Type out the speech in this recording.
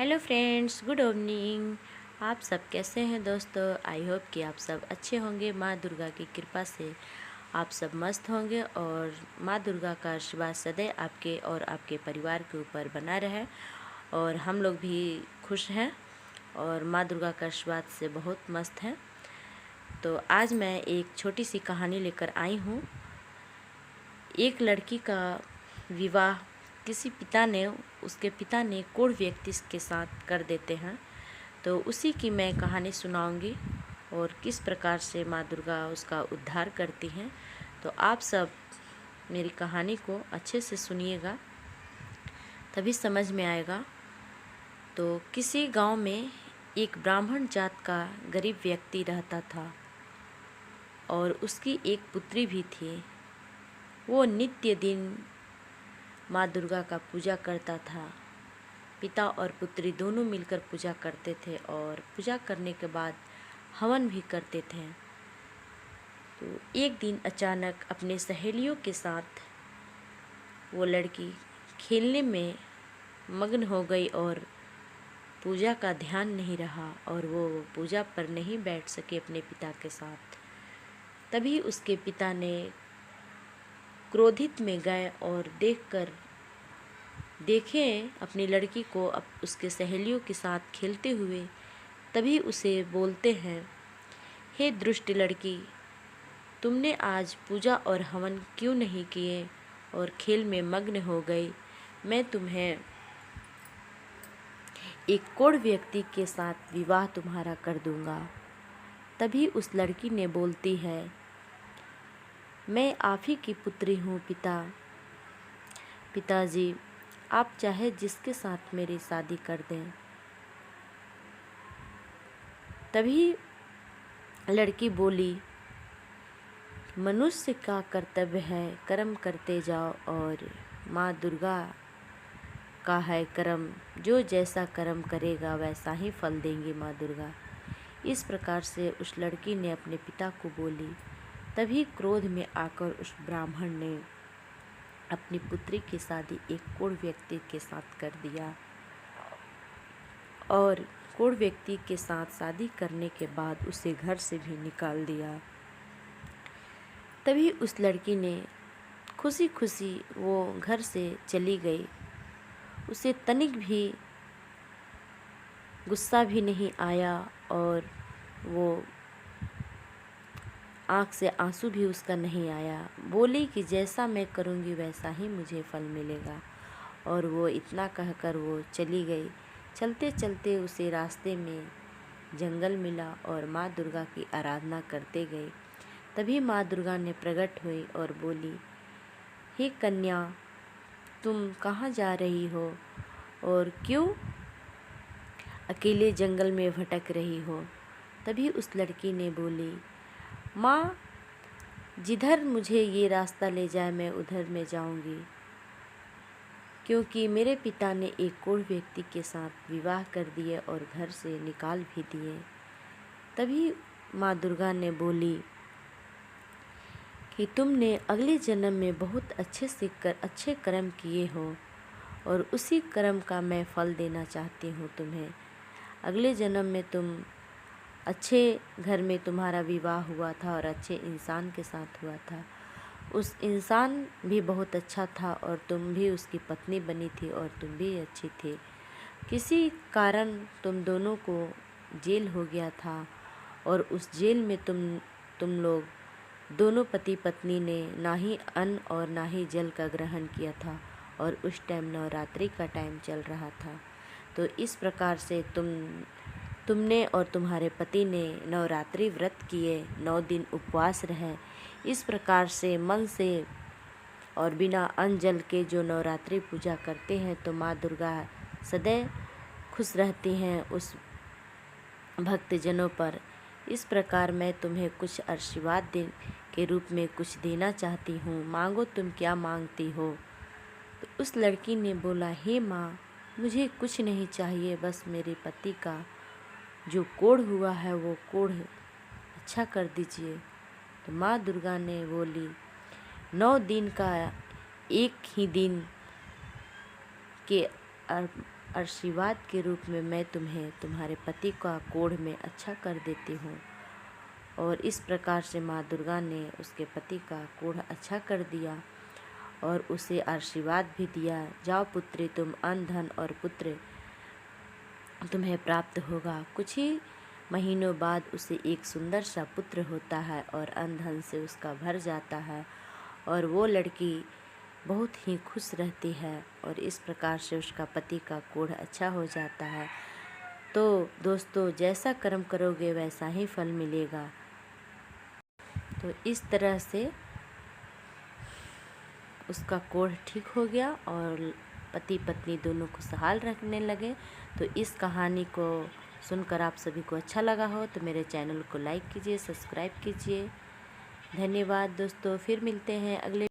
Hello friends, good evening. आप सब कैसे हैं दोस्तों? आई होप कि आप सब अच्छे होंगे। माँ दुर्गा की कृपा से आप सब मस्त होंगे और माँ दुर्गा का आशीर्वाद सदैव आपके और आपके परिवार के ऊपर बना रहे। और हम लोग भी खुश हैं और माँ दुर्गा का आशीर्वाद से बहुत मस्त हैं। तो आज मैं एक छोटी सी कहानी लेकर आई हूँ। एक लड़की का विवाह उसके पिता ने कोढ़ व्यक्ति के साथ कर देते हैं। तो उसी की मैं कहानी सुनाऊंगी और किस प्रकार से माँ दुर्गा उसका उद्धार करती हैं। तो आप सब मेरी कहानी को अच्छे से सुनिएगा, तभी समझ में आएगा। तो किसी गांव में एक ब्राह्मण जात का गरीब व्यक्ति रहता था और उसकी एक पुत्री भी थी। वो नित्य दिन माँ दुर्गा का पूजा करता था। पिता और पुत्री दोनों मिलकर पूजा करते थे और पूजा करने के बाद हवन भी करते थे। तो एक दिन अचानक अपने सहेलियों के साथ वो लड़की खेलने में मग्न हो गई और पूजा का ध्यान नहीं रहा और वो पूजा पर नहीं बैठ सके अपने पिता के साथ। तभी उसके पिता ने क्रोधित में गए और देखें अपनी लड़की को अब उसके सहेलियों के साथ खेलते हुए। तभी उसे बोलते हैं, हे दुष्ट लड़की, तुमने आज पूजा और हवन क्यों नहीं किए और खेल में मग्न हो गई? मैं तुम्हें एक कोढ़ व्यक्ति के साथ विवाह तुम्हारा कर दूंगा। तभी उस लड़की ने बोलती है, मैं आप ही की पुत्री हूँ पिताजी, आप चाहे जिसके साथ मेरी शादी कर दें। तभी लड़की बोली, मनुष्य का कर्तव्य है कर्म करते जाओ और माँ दुर्गा का है कर्म, जो जैसा कर्म करेगा वैसा ही फल देंगी माँ दुर्गा। इस प्रकार से उस लड़की ने अपने पिता को बोली। तभी क्रोध में आकर उस ब्राह्मण ने अपनी पुत्री की शादी एक कोढ़ व्यक्ति के साथ कर दिया और कोढ़ व्यक्ति के साथ शादी करने के बाद उसे घर से भी निकाल दिया। तभी उस लड़की ने खुशी खुशी वो घर से चली गई। उसे तनिक भी गुस्सा भी नहीं आया और वो आँख से आंसू भी उसका नहीं आया। बोली कि जैसा मैं करूँगी वैसा ही मुझे फल मिलेगा। और वो इतना कहकर वो चली गई। चलते चलते उसे रास्ते में जंगल मिला और माँ दुर्गा की आराधना करते गई। तभी माँ दुर्गा ने प्रकट हुई और बोली, हे कन्या, तुम कहाँ जा रही हो और क्यों अकेले जंगल में भटक रही हो? तभी उस लड़की ने बोली, माँ, जिधर मुझे ये रास्ता ले जाए मैं उधर में जाऊंगी, क्योंकि मेरे पिता ने एक कोढ़ व्यक्ति के साथ विवाह कर दिए और घर से निकाल भी दिए। तभी माँ दुर्गा ने बोली कि तुमने अगले जन्म में बहुत अच्छे कर्म किए हो और उसी कर्म का मैं फल देना चाहती हूँ तुम्हें। अगले जन्म में तुम अच्छे घर में तुम्हारा विवाह हुआ था और अच्छे इंसान के साथ हुआ था। उस इंसान भी बहुत अच्छा था और तुम भी उसकी पत्नी बनी थी और तुम भी अच्छी थी। किसी कारण तुम दोनों को जेल हो गया था और उस जेल में तुम लोग दोनों पति पत्नी ने ना ही अन्न और ना ही जल का ग्रहण किया था और उस टाइम नवरात्रि का टाइम चल रहा था। तो इस प्रकार से तुमने और तुम्हारे पति ने नवरात्रि व्रत किए, 9 दिन उपवास रहे। इस प्रकार से मन से और बिना अन्न जल के जो नवरात्रि पूजा करते हैं तो माँ दुर्गा सदैव खुश रहती हैं उस भक्तजनों पर। इस प्रकार मैं तुम्हें कुछ आशीर्वाद के रूप में कुछ देना चाहती हूँ, मांगो तुम क्या मांगती हो। तो उस लड़की ने बोला, हे माँ, मुझे कुछ नहीं चाहिए, बस मेरे पति का जो कोढ़ हुआ है वो कोढ़ अच्छा कर दीजिए। तो माँ दुर्गा ने बोली, 9 दिन का एक ही दिन के आशीर्वाद के रूप में मैं तुम्हें तुम्हारे पति का कोढ़ में अच्छा कर देती हूँ। और इस प्रकार से माँ दुर्गा ने उसके पति का कोढ़ अच्छा कर दिया और उसे आशीर्वाद भी दिया, जाओ पुत्री, तुम अन्न धन और पुत्र तुम्हें प्राप्त होगा। कुछ ही महीनों बाद उसे एक सुंदर सा पुत्र होता है और अन्न धन से उसका भर जाता है और वो लड़की बहुत ही खुश रहती है और इस प्रकार से उसका पति का कोढ़ अच्छा हो जाता है। तो दोस्तों, जैसा कर्म करोगे वैसा ही फल मिलेगा। तो इस तरह से उसका कोढ़ ठीक हो गया और पति पत्नी दोनों खुशहाल रहने लगे। तो इस कहानी को सुनकर आप सभी को अच्छा लगा हो तो मेरे चैनल को लाइक कीजिए, सब्सक्राइब कीजिए। धन्यवाद दोस्तों, फिर मिलते हैं अगले